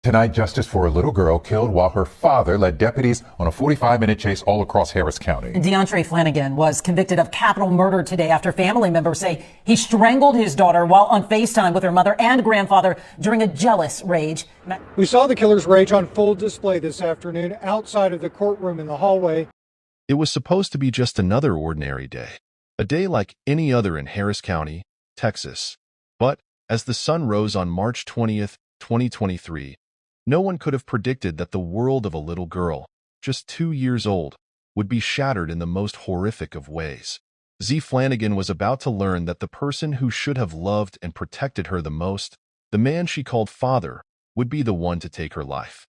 Tonight, justice for a little girl killed while her father led deputies on a 45-minute chase all across Harris County. DeAndre Flanigan was convicted of capital murder today after family members say he strangled his daughter while on Facetime with her mother and grandfather during a jealous rage. We saw the killer's rage on full display this afternoon outside of the courtroom in the hallway. It was supposed to be just another ordinary day, a day like any other in Harris County, Texas. But as the sun rose on March 20th, 2023, no one could have predicted that the world of a little girl, just 2 years old, would be shattered in the most horrific of ways. Zea Flanigan was about to learn that the person who should have loved and protected her the most, the man she called father, would be the one to take her life.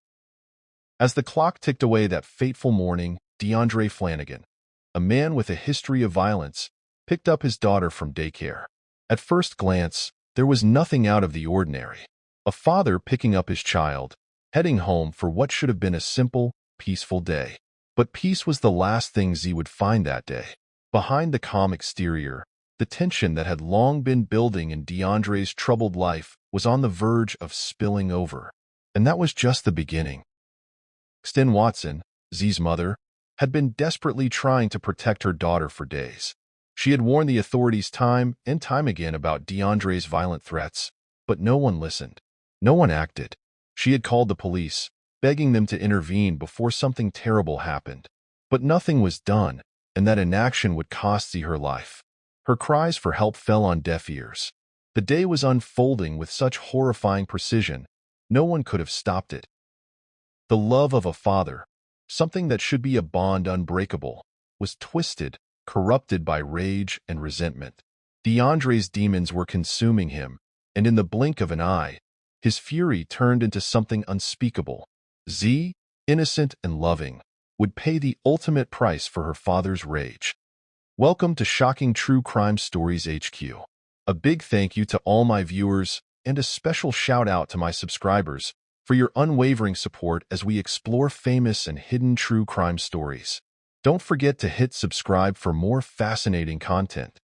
As the clock ticked away that fateful morning, DeAndre Flanigan, a man with a history of violence, picked up his daughter from daycare. At first glance, there was nothing out of the ordinary. A father picking up his child, heading home for what should have been a simple, peaceful day. But peace was the last thing Zea would find that day. Behind the calm exterior, the tension that had long been building in DeAndre's troubled life was on the verge of spilling over. And that was just the beginning. Kristen Watson, Zea's mother, had been desperately trying to protect her daughter for days. She had warned the authorities time and time again about DeAndre's violent threats, but no one listened. No one acted. She had called the police, begging them to intervene before something terrible happened. But nothing was done, and that inaction would cost Zea her life. Her cries for help fell on deaf ears. The day was unfolding with such horrifying precision, no one could have stopped it. The love of a father, something that should be a bond unbreakable, was twisted, corrupted by rage and resentment. DeAndre's demons were consuming him, and in the blink of an eye, his fury turned into something unspeakable. Zea, innocent and loving, would pay the ultimate price for her father's rage. Welcome to Shocking True Crime Stories HQ. A big thank you to all my viewers, and a special shout out to my subscribers for your unwavering support as we explore famous and hidden true crime stories. Don't forget to hit subscribe for more fascinating content.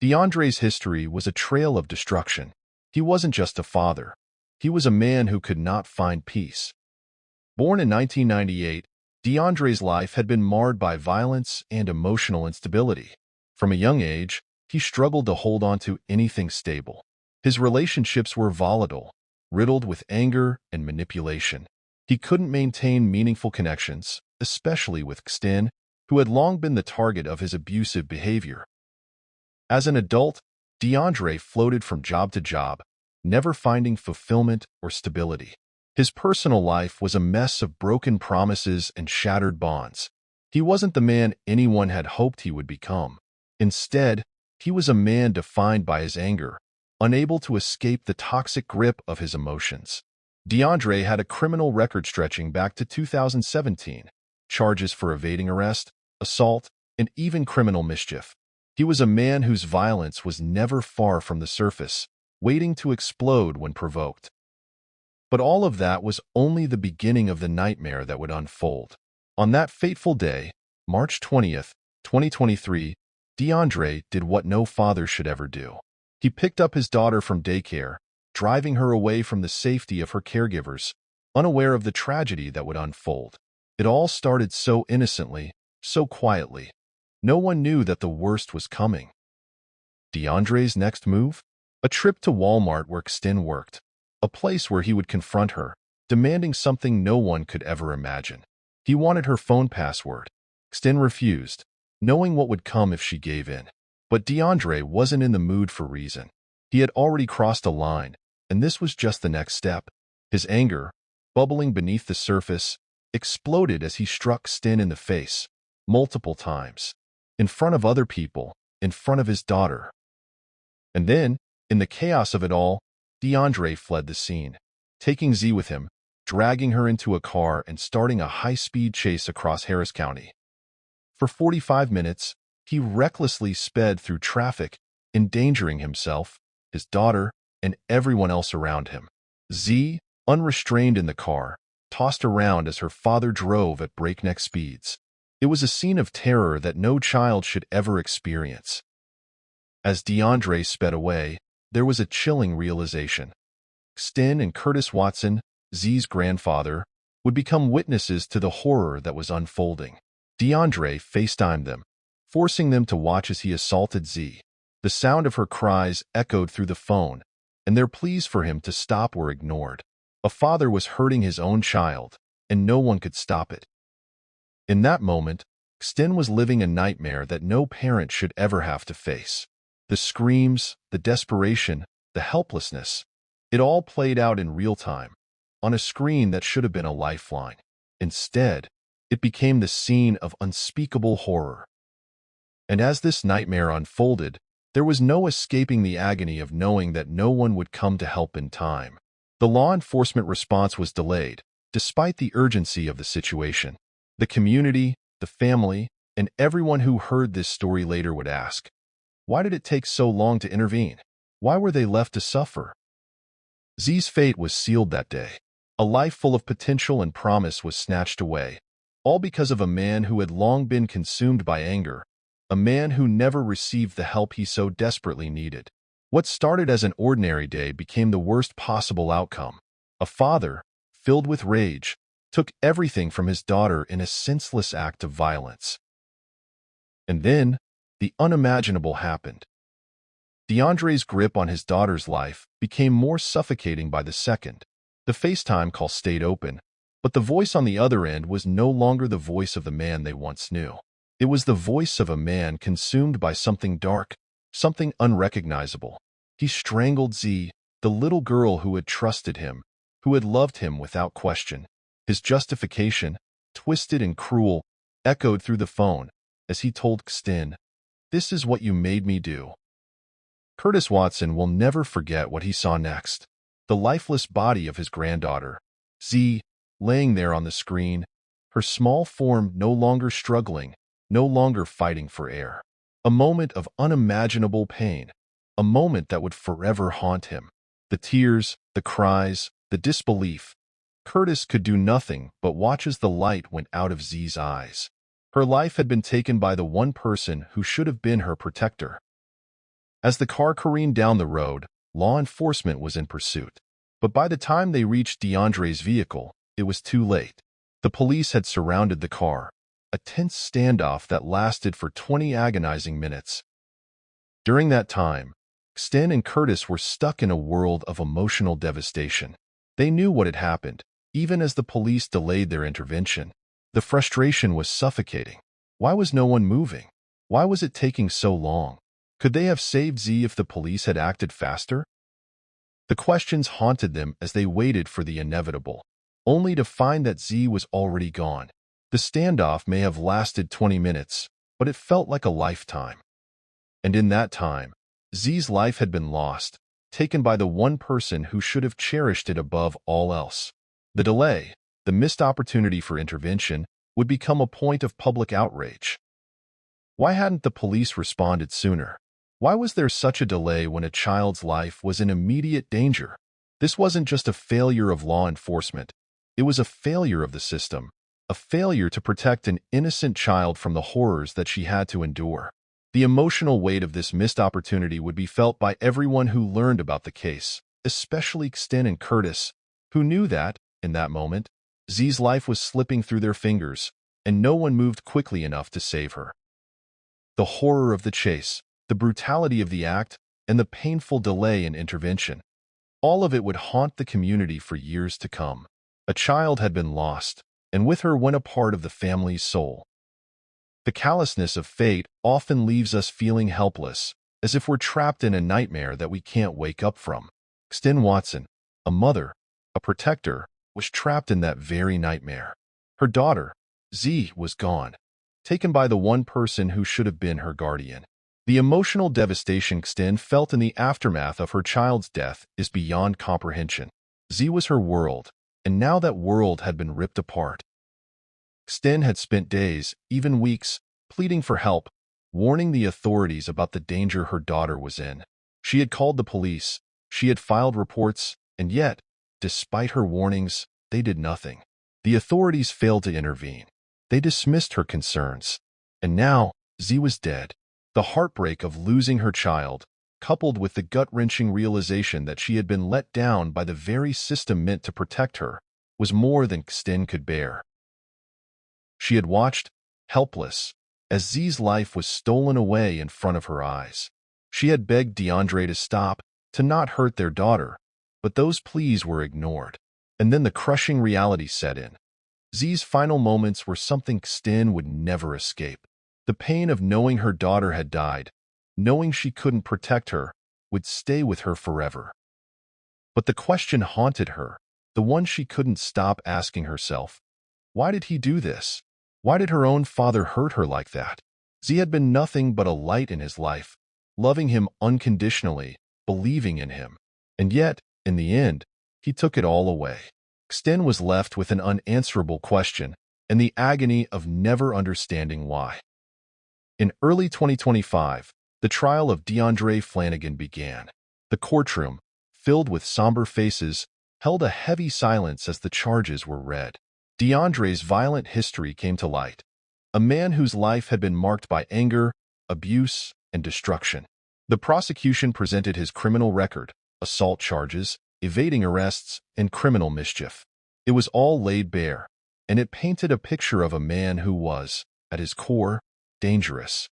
DeAndre's history was a trail of destruction. He wasn't just a father. He was a man who could not find peace. Born in 1998, DeAndre's life had been marred by violence and emotional instability. From a young age, he struggled to hold on to anything stable. His relationships were volatile, riddled with anger and manipulation. He couldn't maintain meaningful connections, especially with Kristen, who had long been the target of his abusive behavior. As an adult, DeAndre floated from job to job, never finding fulfillment or stability. His personal life was a mess of broken promises and shattered bonds. He wasn't the man anyone had hoped he would become. Instead, he was a man defined by his anger, unable to escape the toxic grip of his emotions. DeAndre had a criminal record stretching back to 2017, charges for evading arrest, assault, and even criminal mischief. He was a man whose violence was never far from the surface, waiting to explode when provoked. But all of that was only the beginning of the nightmare that would unfold. On that fateful day, March 20th, 2023, DeAndre did what no father should ever do. He picked up his daughter from daycare, driving her away from the safety of her caregivers, unaware of the tragedy that would unfold. It all started so innocently, so quietly. No one knew that the worst was coming. DeAndre's next move? A trip to Walmart where Kristen worked, a place where he would confront her, demanding something no one could ever imagine. He wanted her phone password. Kristen refused, knowing what would come if she gave in. But DeAndre wasn't in the mood for reason. He had already crossed a line, and this was just the next step. His anger, bubbling beneath the surface, exploded as he struck Kristen in the face, multiple times. In front of other people, in front of his daughter. And then, in the chaos of it all, DeAndre fled the scene, taking Zea with him, dragging her into a car and starting a high-speed chase across Harris County. For 45 minutes, he recklessly sped through traffic, endangering himself, his daughter, and everyone else around him. Zea, unrestrained in the car, tossed around as her father drove at breakneck speeds. It was a scene of terror that no child should ever experience. As DeAndre sped away, there was a chilling realization. Kristen and Curtis Watson, Zea's grandfather, would become witnesses to the horror that was unfolding. DeAndre FaceTimed them, forcing them to watch as he assaulted Zea. The sound of her cries echoed through the phone, and their pleas for him to stop were ignored. A father was hurting his own child, and no one could stop it. In that moment, Sten was living a nightmare that no parent should ever have to face. The screams, the desperation, the helplessness, it all played out in real time, on a screen that should have been a lifeline. Instead, it became the scene of unspeakable horror. And as this nightmare unfolded, there was no escaping the agony of knowing that no one would come to help in time. The law enforcement response was delayed, despite the urgency of the situation. The community, the family, and everyone who heard this story later would ask, why did it take so long to intervene? Why were they left to suffer? Zea's fate was sealed that day. A life full of potential and promise was snatched away, all because of a man who had long been consumed by anger, a man who never received the help he so desperately needed. What started as an ordinary day became the worst possible outcome. A father, filled with rage, took everything from his daughter in a senseless act of violence. And then, the unimaginable happened. DeAndre's grip on his daughter's life became more suffocating by the second. The FaceTime call stayed open, but the voice on the other end was no longer the voice of the man they once knew. It was the voice of a man consumed by something dark, something unrecognizable. He strangled Zea, the little girl who had trusted him, who had loved him without question. His justification, twisted and cruel, echoed through the phone as he told Sten, "This is what you made me do." Curtis Watson will never forget what he saw next. The lifeless body of his granddaughter, Zea, laying there on the screen, her small form no longer struggling, no longer fighting for air. A moment of unimaginable pain, a moment that would forever haunt him. The tears, the cries, the disbelief. Curtis could do nothing but watch as the light went out of Zea's eyes. Her life had been taken by the one person who should have been her protector. As the car careened down the road, law enforcement was in pursuit. But by the time they reached DeAndre's vehicle, it was too late. The police had surrounded the car, a tense standoff that lasted for 20 agonizing minutes. During that time, Sten and Curtis were stuck in a world of emotional devastation. They knew what had happened, even as the police delayed their intervention. The frustration was suffocating. Why was no one moving? Why was it taking so long? Could they have saved Zea if the police had acted faster? The questions haunted them as they waited for the inevitable, only to find that Zea was already gone. The standoff may have lasted 20 minutes, but it felt like a lifetime. And in that time, Zea's life had been lost, taken by the one person who should have cherished it above all else. The delay, the missed opportunity for intervention, would become a point of public outrage. Why hadn't the police responded sooner? Why was there such a delay when a child's life was in immediate danger? This wasn't just a failure of law enforcement. It was a failure of the system, a failure to protect an innocent child from the horrors that she had to endure. The emotional weight of this missed opportunity would be felt by everyone who learned about the case, especially Sten and Curtis, who knew that, in that moment, Zea's life was slipping through their fingers, and no one moved quickly enough to save her. The horror of the chase, the brutality of the act, and the painful delay in intervention, all of it would haunt the community for years to come. A child had been lost, and with her went a part of the family's soul. The callousness of fate often leaves us feeling helpless, as if we're trapped in a nightmare that we can't wake up from. Sten Watson, a mother, a protector, was trapped in that very nightmare. Her daughter, Zea, was gone, taken by the one person who should have been her guardian. The emotional devastation Sten felt in the aftermath of her child's death is beyond comprehension. Zea was her world, and now that world had been ripped apart. Sten had spent days, even weeks, pleading for help, warning the authorities about the danger her daughter was in. She had called the police, she had filed reports, and yet, despite her warnings, they did nothing. The authorities failed to intervene. They dismissed her concerns. And now, Zea was dead. The heartbreak of losing her child, coupled with the gut-wrenching realization that she had been let down by the very system meant to protect her, was more than Sten could bear. She had watched, helpless, as Zea's life was stolen away in front of her eyes. She had begged DeAndre to stop, to not hurt their daughter, but those pleas were ignored. And then the crushing reality set in. Zea's final moments were something Sten would never escape. The pain of knowing her daughter had died, knowing she couldn't protect her, would stay with her forever. But the question haunted her, the one she couldn't stop asking herself. Why did he do this? Why did her own father hurt her like that? Zea had been nothing but a light in his life, loving him unconditionally, believing in him. And yet, in the end, he took it all away. Sten was left with an unanswerable question and the agony of never understanding why. In early 2025, the trial of DeAndre Flanigan began. The courtroom, filled with somber faces, held a heavy silence as the charges were read. DeAndre's violent history came to light. A man whose life had been marked by anger, abuse, and destruction. The prosecution presented his criminal record, assault charges, evading arrests, and criminal mischief. It was all laid bare, and it painted a picture of a man who was, at his core, dangerous.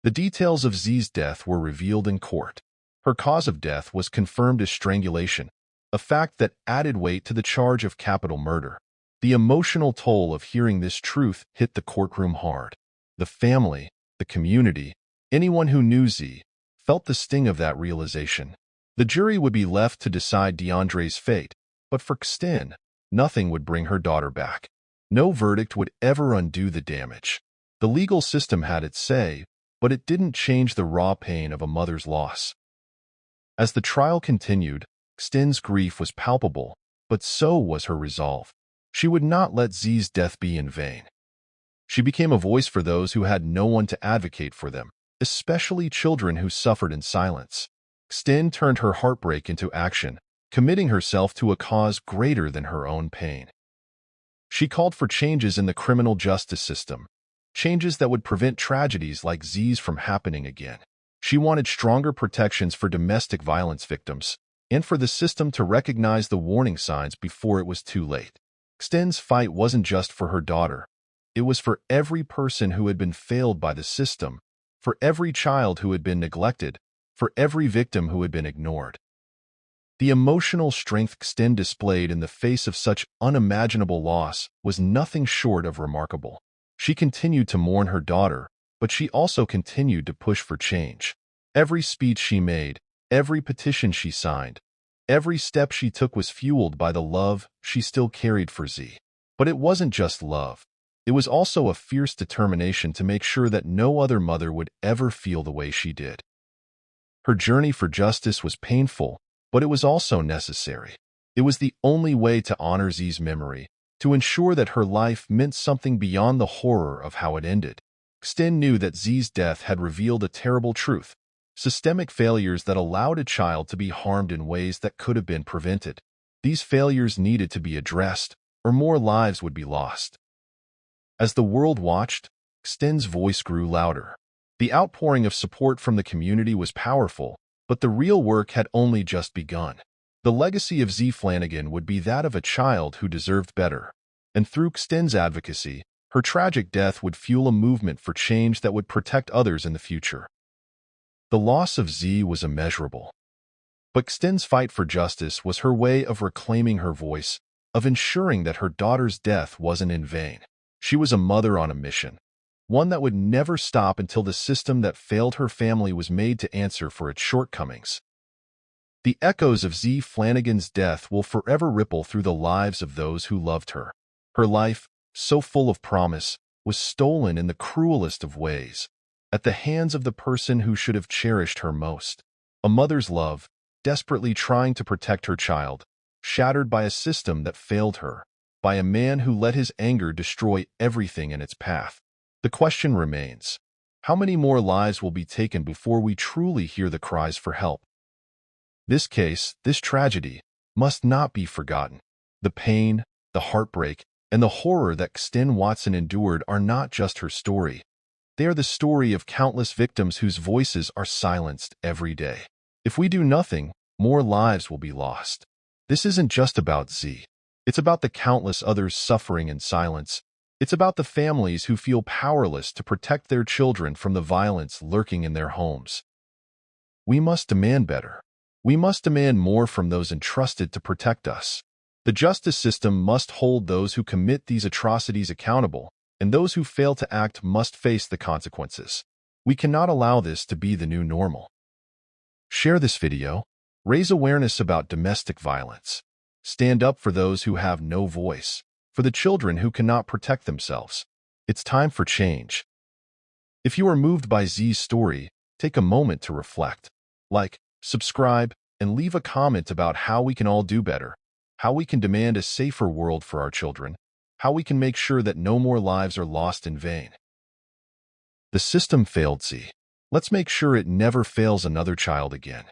The details of Zea's death were revealed in court. Her cause of death was confirmed as strangulation, a fact that added weight to the charge of capital murder. The emotional toll of hearing this truth hit the courtroom hard. The family, the community, anyone who knew Zea, felt the sting of that realization. The jury would be left to decide DeAndre's fate, but for Sten, nothing would bring her daughter back. No verdict would ever undo the damage. The legal system had its say, but it didn't change the raw pain of a mother's loss. As the trial continued, Sten's grief was palpable, but so was her resolve. She would not let Zea's death be in vain. She became a voice for those who had no one to advocate for them, especially children who suffered in silence. Sten turned her heartbreak into action, committing herself to a cause greater than her own pain. She called for changes in the criminal justice system, changes that would prevent tragedies like Zea's from happening again. She wanted stronger protections for domestic violence victims, and for the system to recognize the warning signs before it was too late. Sten's fight wasn't just for her daughter. It was for every person who had been failed by the system, for every child who had been neglected, for every victim who had been ignored. The emotional strength Sten displayed in the face of such unimaginable loss was nothing short of remarkable. She continued to mourn her daughter, but she also continued to push for change. Every speech she made, every petition she signed, every step she took was fueled by the love she still carried for Zea. But it wasn't just love. It was also a fierce determination to make sure that no other mother would ever feel the way she did. Her journey for justice was painful, but it was also necessary. It was the only way to honor Zea's memory, to ensure that her life meant something beyond the horror of how it ended. Sten knew that Zea's death had revealed a terrible truth, systemic failures that allowed a child to be harmed in ways that could have been prevented. These failures needed to be addressed, or more lives would be lost. As the world watched, Sten's voice grew louder. The outpouring of support from the community was powerful, but the real work had only just begun. The legacy of Zea Flanigan would be that of a child who deserved better, and through Sten's advocacy, her tragic death would fuel a movement for change that would protect others in the future. The loss of Zea was immeasurable, but Sten's fight for justice was her way of reclaiming her voice, of ensuring that her daughter's death wasn't in vain. She was a mother on a mission, one that would never stop until the system that failed her family was made to answer for its shortcomings. The echoes of Zea Flanigan's death will forever ripple through the lives of those who loved her. Her life, so full of promise, was stolen in the cruelest of ways, at the hands of the person who should have cherished her most. A mother's love, desperately trying to protect her child, shattered by a system that failed her, by a man who let his anger destroy everything in its path. The question remains, how many more lives will be taken before we truly hear the cries for help? This case, this tragedy, must not be forgotten. The pain, the heartbreak, and the horror that Sten Watson endured are not just her story. They are the story of countless victims whose voices are silenced every day. If we do nothing, more lives will be lost. This isn't just about Zea. It's about the countless others suffering in silence. It's about the families who feel powerless to protect their children from the violence lurking in their homes. We must demand better. We must demand more from those entrusted to protect us. The justice system must hold those who commit these atrocities accountable, and those who fail to act must face the consequences. We cannot allow this to be the new normal. Share this video. Raise awareness about domestic violence. Stand up for those who have no voice, for the children who cannot protect themselves. It's time for change. If you are moved by Zea's story, take a moment to reflect. Like, subscribe, and leave a comment about how we can all do better, how we can demand a safer world for our children, how we can make sure that no more lives are lost in vain. The system failed Zea. Let's make sure it never fails another child again.